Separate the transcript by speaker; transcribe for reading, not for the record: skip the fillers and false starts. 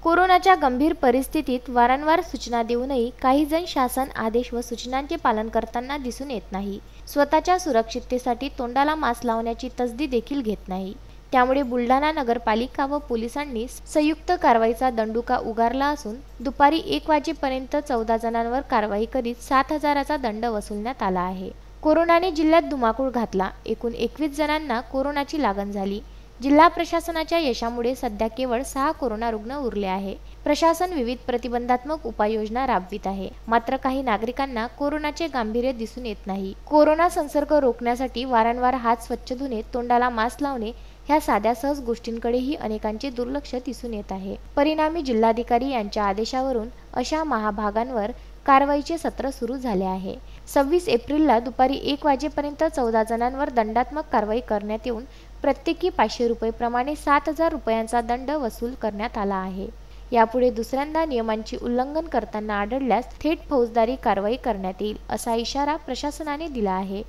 Speaker 1: कोरोनाच्या गंभीर परिस्थितीत वारंवार सूचना देऊनही काही जण शासन आदेश व सूचनांचे पालन करताना दिसून येत नाही. स्वतःच्या सुरक्षिततेसाठी तोंडाला मास्क लावण्याची तसदी देखील घेत नाही. त्यामुळे बुलढाणा नगरपालिका व पोलिसांनी संयुक्त कारवाईचा दंडुका उगारला असून दुपारी 1 वाजेपर्यंत 14 जणांवर कारवाई करीत 7,000चा दंड वसूलण्यात आला आहे. कोरोनाने जिल्ह्यात धुमाकूळ घातला. एकूण 21 जणांना कोरोनाची लागण झाली. जिल्हा प्रशासनाच्या यशामुळे सध्या केवळ 6 कोरोना रुग्ण उरले आहे. प्रशासन विविध प्रतिबंधात्मक उपाययोजना राबवित आहे. मात्र काही नागरिकांना कोरोनाचे गांभीर्य दिसून येत नाही. कोरोना संसर्ग रोखण्यासाठी वारंवार हात स्वच्छ धुणे, तोंडाला मास्क लावणे ह्या साध्या सहज गोष्टींकडेही अनेकांचे दुर्लक्ष दिसून येत आहे. परिणामी जिल्हाधिकारी यांच्या आदेशावरून अशा महाभागांवर कारवाईचे सत्र सुरू झाले आहे. 26 एप्रिलला दुपारी 1 वाजेपर्यंत 14 जणांवर दंडात्मक कारवाई करण्यात येऊन प्रत्येकी 500 रुपये प्रमाणे 7,000 रुपयांचा दंड वसूल करण्यात आला आहे. यापुढे दुसऱ्यांदा नियमांची उल्लंघन करताना आढळल्यास थेट फौजदारी कारवाई करण्यात येईल असा इशारा प्रशासनाने दिला आहे.